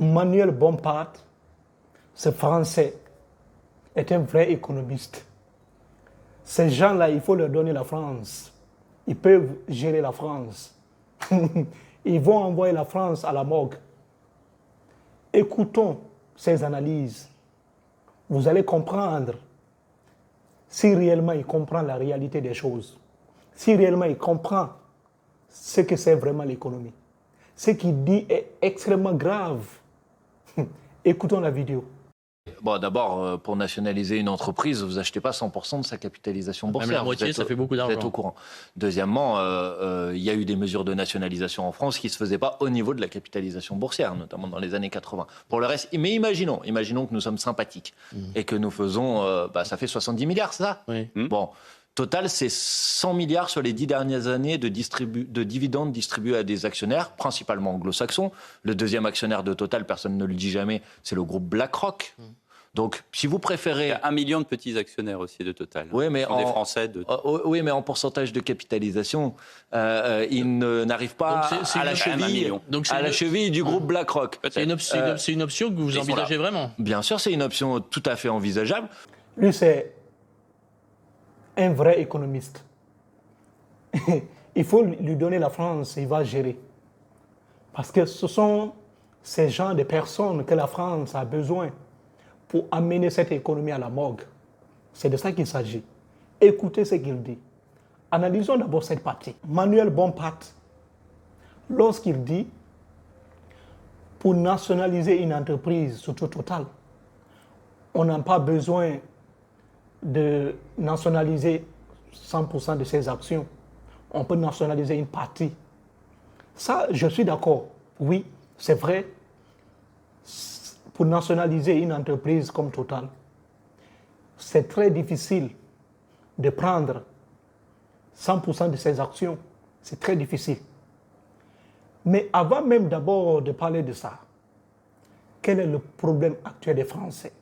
Manuel Bompard, ce Français, est un vrai économiste. Ces gens-là, il faut leur donner la France. Ils peuvent gérer la France. Ils vont envoyer la France à la morgue. Écoutons ces analyses. Vous allez comprendre si réellement il comprend la réalité des choses. Si réellement il comprend ce que c'est vraiment l'économie. Ce qu'il dit est extrêmement grave. Écoutons la vidéo. Bon, d'abord, pour nationaliser une entreprise, vous achetez pas 100% de sa capitalisation boursière. Même la moitié, ça fait beaucoup d'argent. Vous êtes au courant. Deuxièmement, il y a eu des mesures de nationalisation en France qui ne se faisaient pas au niveau de la capitalisation boursière, notamment dans les années 80. Pour le reste, mais imaginons que nous sommes sympathiques et que nous faisons, ça fait 70 milliards, c'est ça? Oui. Bon. Total, c'est 100 milliards sur les 10 dernières années de dividendes distribués à des actionnaires, principalement anglo-saxons. Le deuxième actionnaire de Total, personne ne le dit jamais, c'est le groupe BlackRock. Donc, si vous préférez... Il y a 1 million de petits actionnaires aussi de Total. Oui, mais des Français. Oui, mais en pourcentage de capitalisation, ils n'arrivent pas à la cheville du groupe BlackRock. C'est une option que vous envisagez vraiment? Bien sûr, c'est une option tout à fait envisageable. Lui, c'est un vrai économiste. Il faut lui donner la France, il va gérer. Parce que ce sont ces gens de personnes que la France a besoin pour amener cette économie à la morgue. C'est de ça qu'il s'agit. Écoutez ce qu'il dit. Analysons d'abord cette partie. Manuel Bompard, lorsqu'il dit pour nationaliser une entreprise surtout Total, on n'a pas besoin de nationaliser 100% de ses actions. On peut nationaliser une partie. Ça, je suis d'accord. Oui, c'est vrai. Pour nationaliser une entreprise comme Total, c'est très difficile de prendre 100% de ses actions. C'est très difficile. Mais avant même d'abord de parler de ça, quel est le problème actuel des Français?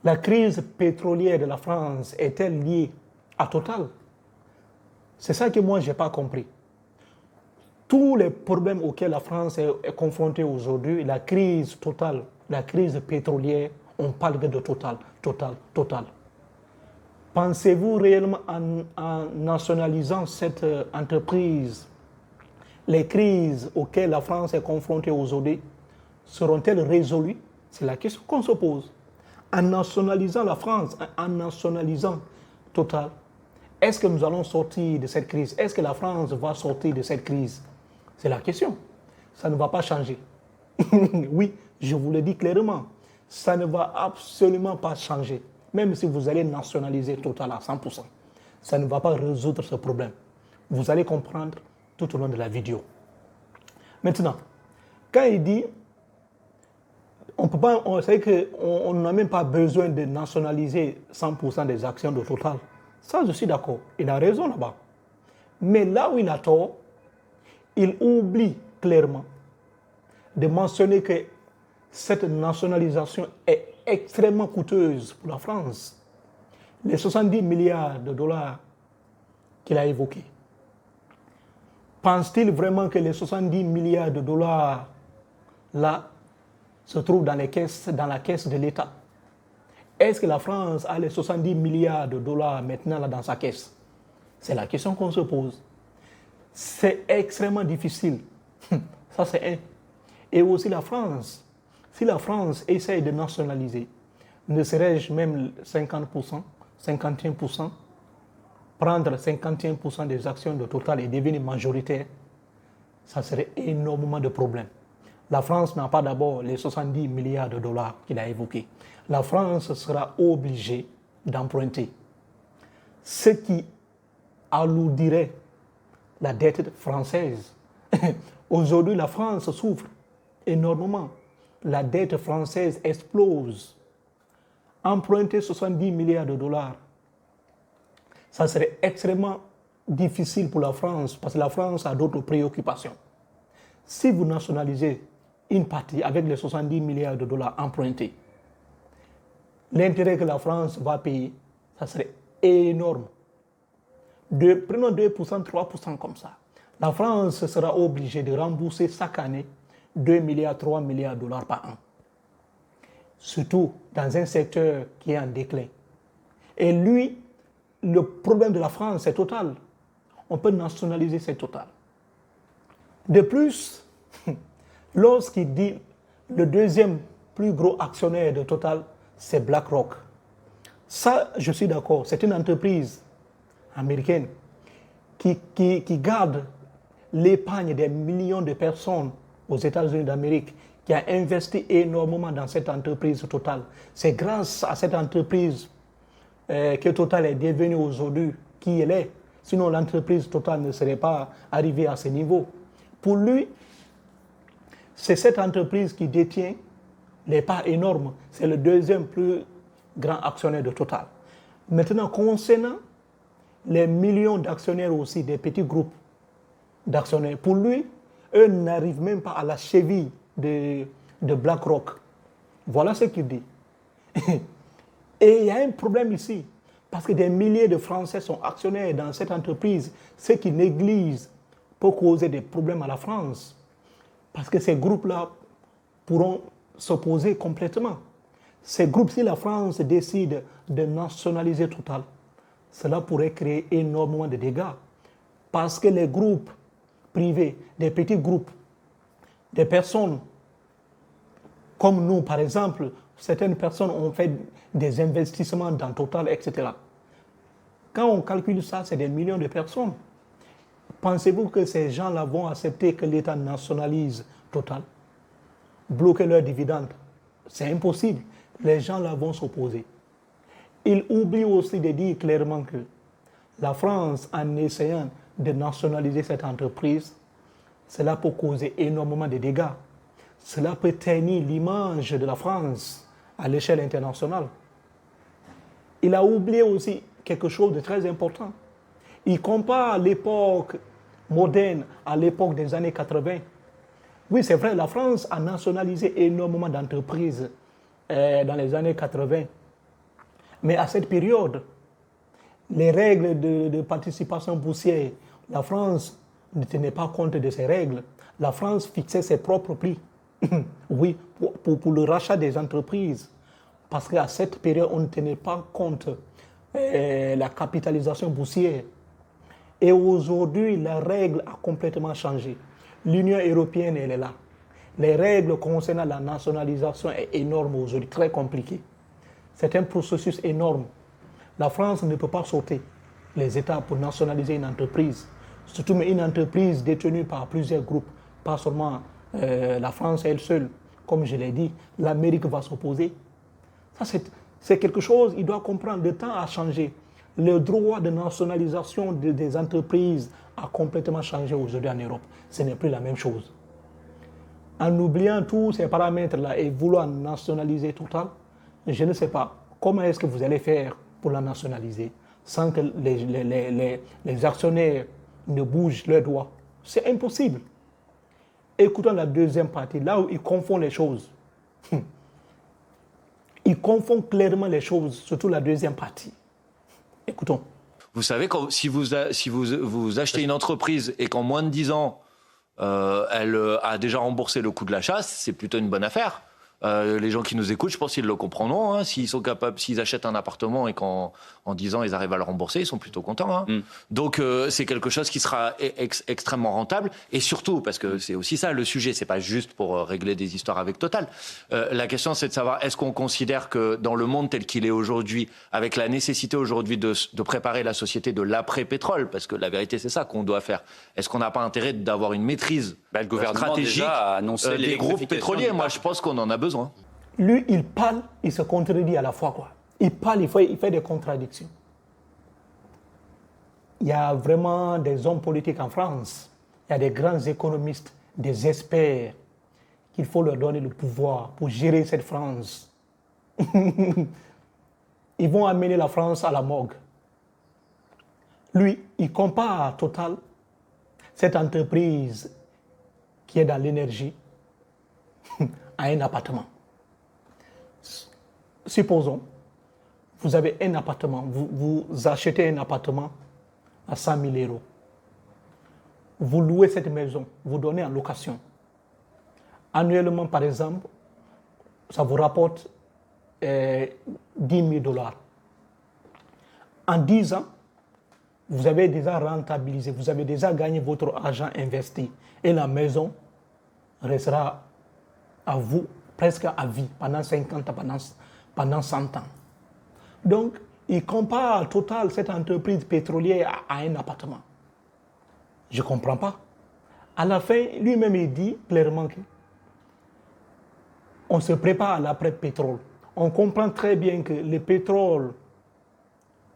La crise pétrolière de la France est-elle liée à Total? C'est ça que moi, je n'ai pas compris. Tous les problèmes auxquels la France est confrontée aujourd'hui, la crise totale, la crise pétrolière, on parle de Total. Pensez-vous réellement en nationalisant cette entreprise, les crises auxquelles la France est confrontée aujourd'hui seront-elles résolues? C'est la question qu'on se pose. En nationalisant la France, en nationalisant Total, est-ce que nous allons sortir de cette crise? Est-ce que la France va sortir de cette crise? C'est la question. Ça ne va pas changer. Oui, je vous le dis clairement. Ça ne va absolument pas changer. Même si vous allez nationaliser Total à 100%, ça ne va pas résoudre ce problème. Vous allez comprendre tout au long de la vidéo. Maintenant, quand il dit c'est qu'on n'a même pas besoin de nationaliser 100% des actions de Total. Ça, je suis d'accord. Il a raison là-bas. Mais là où il a tort, il oublie clairement de mentionner que cette nationalisation est extrêmement coûteuse pour la France. Les 70 milliards de dollars qu'il a évoqués. Pense-t-il vraiment que les 70 milliards de dollars là se trouvent dans la caisse de l'État? Est-ce que la France a les 70 milliards de dollars maintenant là dans sa caisse? C'est la question qu'on se pose. C'est extrêmement difficile. Ça, c'est un. Et aussi la France. Si la France essaye de nationaliser, ne serais-je même 50%, 51%, prendre 51% des actions de Total et devenir majoritaire, ça serait énormément de problèmes. La France n'a pas d'abord les 70 milliards de dollars qu'il a évoqués. La France sera obligée d'emprunter. Ce qui alourdirait la dette française. Aujourd'hui, la France souffre énormément. La dette française explose. Emprunter 70 milliards de dollars, ça serait extrêmement difficile pour la France parce que la France a d'autres préoccupations. Si vous nationalisez une partie avec les 70 milliards de dollars empruntés, l'intérêt que la France va payer, ça serait énorme. Prenons 2%, 3% comme ça. La France sera obligée de rembourser chaque année 2 milliards, 3 milliards de dollars par an. Surtout dans un secteur qui est en déclin. Et lui, le problème de la France, c'est Total. On peut nationaliser cette Total. De plus, lorsqu'il dit le deuxième plus gros actionnaire de Total, c'est BlackRock. Ça, je suis d'accord, c'est une entreprise américaine qui garde l'épargne des millions de personnes aux États-Unis d'Amérique, qui a investi énormément dans cette entreprise Total. C'est grâce à cette entreprise que Total est devenue aujourd'hui qui elle est. Sinon, l'entreprise Total ne serait pas arrivée à ce niveau. Pour lui, c'est cette entreprise qui détient les parts énormes. C'est le deuxième plus grand actionnaire de Total. Maintenant, concernant les millions d'actionnaires aussi, des petits groupes d'actionnaires, pour lui, eux n'arrivent même pas à la cheville de BlackRock. Voilà ce qu'il dit. Et il y a un problème ici, parce que des milliers de Français sont actionnaires dans cette entreprise, ce qui néglige peut causer des problèmes à la France, parce que ces groupes-là pourront s'opposer complètement. Ces groupes, si la France décide de nationaliser Total, cela pourrait créer énormément de dégâts, parce que les groupes privés, des petits groupes, des personnes comme nous, par exemple, certaines personnes ont fait des investissements dans Total, etc. Quand on calcule ça, c'est des millions de personnes. Pensez-vous que ces gens-là vont accepter que l'État nationalise Total, bloquer leurs dividendes? C'est impossible. Les gens-là vont s'opposer. Il oublie aussi de dire clairement que la France, en essayant de nationaliser cette entreprise, cela peut causer énormément de dégâts. Cela peut ternir l'image de la France à l'échelle internationale. Il a oublié aussi quelque chose de très important. Il compare l'époque moderne à l'époque des années 80. Oui, c'est vrai, la France a nationalisé énormément d'entreprises dans les années 80. Mais à cette période, les règles de participation boursière, la France ne tenait pas compte de ces règles. La France fixait ses propres prix. Oui, pour le rachat des entreprises. Parce qu'à cette période, on ne tenait pas compte de la capitalisation boursière. Et aujourd'hui, la règle a complètement changé. L'Union européenne, elle est là. Les règles concernant la nationalisation est énorme aujourd'hui, très compliqué. C'est un processus énorme. La France ne peut pas sauter les étapes pour nationaliser une entreprise. Surtout une entreprise détenue par plusieurs groupes, pas seulement la France elle seule. Comme je l'ai dit, l'Amérique va s'opposer. Ça, c'est quelque chose, il doit comprendre. Le temps a changé. Le droit de nationalisation des entreprises a complètement changé aujourd'hui en Europe. Ce n'est plus la même chose. En oubliant tous ces paramètres-là et vouloir nationaliser Total, je ne sais pas comment est-ce que vous allez faire pour la nationaliser sans que les actionnaires ne bougent leurs doigts. C'est impossible. Écoutons la deuxième partie, là où il confond les choses. Il confond clairement les choses, surtout la deuxième partie. Écoutons. Vous savez, si vous achetez une entreprise et qu'en moins de 10 ans, elle a déjà remboursé le coût de l'achat, c'est plutôt une bonne affaire. Les gens qui nous écoutent, je pense qu'ils le comprendront. Hein. S'ils sont capables, s'ils achètent un appartement et qu'en 10 ans ils arrivent à le rembourser, ils sont plutôt contents. Hein. Donc c'est quelque chose qui sera extrêmement rentable. Et surtout, parce que c'est aussi ça le sujet, c'est pas juste pour régler des histoires avec Total. La question, c'est de savoir est-ce qu'on considère que dans le monde tel qu'il est aujourd'hui, avec la nécessité aujourd'hui de préparer la société de l'après-pétrole, parce que la vérité c'est ça qu'on doit faire. Est-ce qu'on n'a pas intérêt d'avoir une maîtrise le gouvernement stratégique déjà a annoncé des groupes pétroliers? Moi, je pense qu'on en a besoin. Lui, il parle, il se contredit à la fois, quoi. Il parle, il fait des contradictions. Il y a vraiment des hommes politiques en France, il y a des grands économistes, des experts, qu'il faut leur donner le pouvoir pour gérer cette France. Ils vont amener la France à la morgue. Lui, il compare à Total, cette entreprise qui est dans l'énergie, à un appartement. Supposons, vous avez un appartement, vous achetez un appartement à 100 000 euros. Vous louez cette maison, vous donnez en location. Annuellement, par exemple, ça vous rapporte 10 000 dollars. En 10 ans, vous avez déjà rentabilisé, vous avez déjà gagné votre argent investi. Et la maison restera à vous presque à vie, pendant 50 ans, pendant 100 ans. Donc, il compare Total, cette entreprise pétrolière, à un appartement. Je ne comprends pas. À la fin, lui-même, il dit clairement qu'on se prépare à l'après-pétrole. On comprend très bien que le pétrole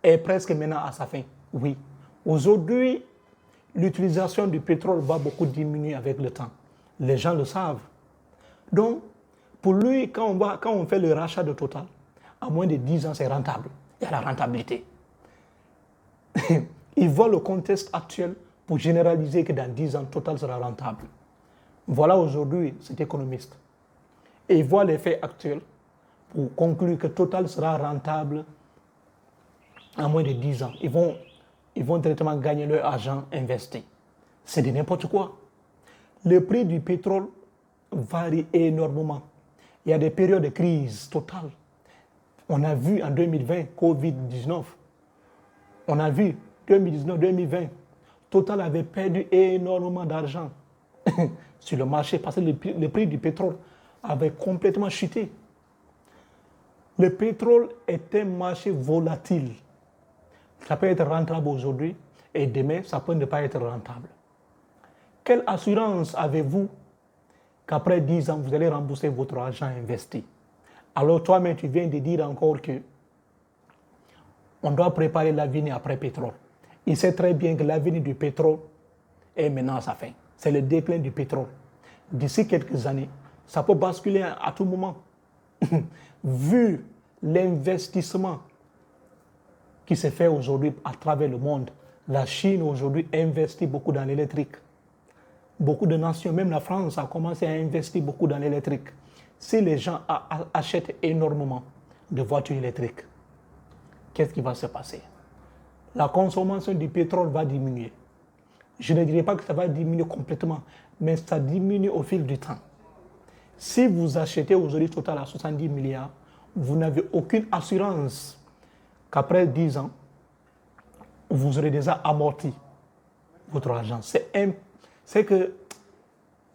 est presque maintenant à sa fin. Oui. Aujourd'hui, l'utilisation du pétrole va beaucoup diminuer avec le temps. Les gens le savent. Donc, pour lui, quand on fait le rachat de Total, à moins de 10 ans, c'est rentable. Il y a la rentabilité. Il voit le contexte actuel pour généraliser que dans 10 ans, Total sera rentable. Voilà aujourd'hui cet économiste. Et il voit les faits actuels pour conclure que Total sera rentable en moins de 10 ans. Ils vont directement gagner leur argent investi. C'est de n'importe quoi. Le prix du pétrole varie énormément. Il y a des périodes de crise totale. On a vu en 2020, Covid-19. On a vu 2019-2020. Total avait perdu énormément d'argent sur le marché parce que le prix du pétrole avait complètement chuté. Le pétrole est un marché volatile. Ça peut être rentable aujourd'hui et demain, ça peut ne pas être rentable. Quelle assurance avez-vous qu'après 10 ans, vous allez rembourser votre argent investi? Alors toi-même, tu viens de dire encore que on doit préparer l'avenir après pétrole. Il sait très bien que l'avenir du pétrole est maintenant à sa fin. C'est le déclin du pétrole. D'ici quelques années, ça peut basculer à tout moment. Vu l'investissement qui se fait aujourd'hui à travers le monde, la Chine aujourd'hui investit beaucoup dans l'électrique. Beaucoup de nations, même la France, a commencé à investir beaucoup dans l'électrique. Si les gens achètent énormément de voitures électriques, qu'est-ce qui va se passer? La consommation du pétrole va diminuer. Je ne dirais pas que ça va diminuer complètement, mais ça diminue au fil du temps. Si vous achetez aujourd'hui Total à 70 milliards, vous n'avez aucune assurance qu'après 10 ans, vous aurez déjà amorti votre argent. C'est que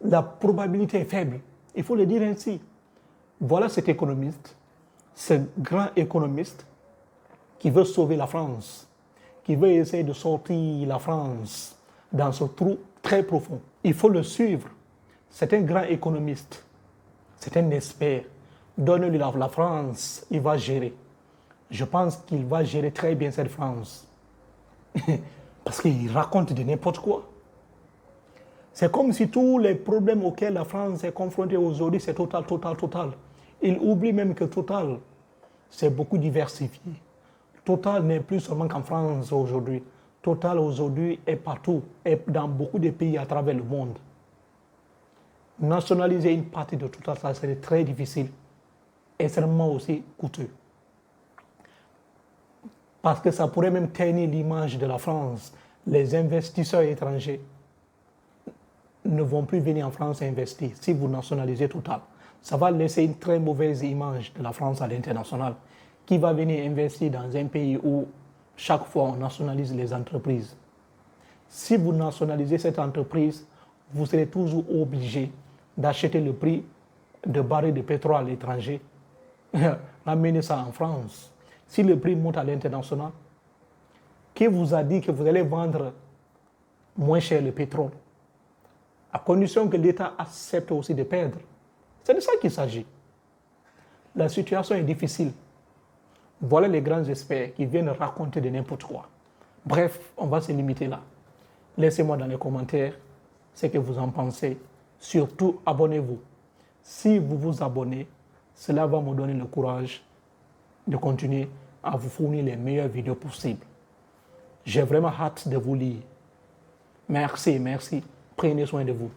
la probabilité est faible. Il faut le dire ainsi. Voilà cet économiste, ce grand économiste qui veut sauver la France, qui veut essayer de sortir la France dans ce trou très profond. Il faut le suivre. C'est un grand économiste. C'est un expert. Donne-lui la France, il va gérer. Je pense qu'il va gérer très bien cette France. Parce qu'il raconte de n'importe quoi. C'est comme si tous les problèmes auxquels la France est confrontée aujourd'hui, c'est Total. Il oublie même que Total, c'est beaucoup diversifié. Total n'est plus seulement qu'en France aujourd'hui. Total aujourd'hui est partout, est dans beaucoup de pays à travers le monde. Nationaliser une partie de Total, ça serait très difficile, extrêmement aussi coûteux. Parce que ça pourrait même ternir l'image de la France. Les investisseurs étrangers ne vont plus venir en France investir si vous nationalisez Total. Ça va laisser une très mauvaise image de la France à l'international. Qui va venir investir dans un pays où chaque fois on nationalise les entreprises? Si vous nationalisez cette entreprise, vous serez toujours obligé d'acheter le prix de barils de pétrole à l'étranger, ramener ça en France. Si le prix monte à l'international, qui vous a dit que vous allez vendre moins cher le pétrole? À condition que l'État accepte aussi de perdre. C'est de ça qu'il s'agit. La situation est difficile. Voilà les grands experts qui viennent raconter de n'importe quoi. Bref, on va se limiter là. Laissez-moi dans les commentaires ce que vous en pensez. Surtout, abonnez-vous. Si vous vous abonnez, cela va me donner le courage de continuer à vous fournir les meilleures vidéos possibles. J'ai vraiment hâte de vous lire. Merci. Prenez soin de vous.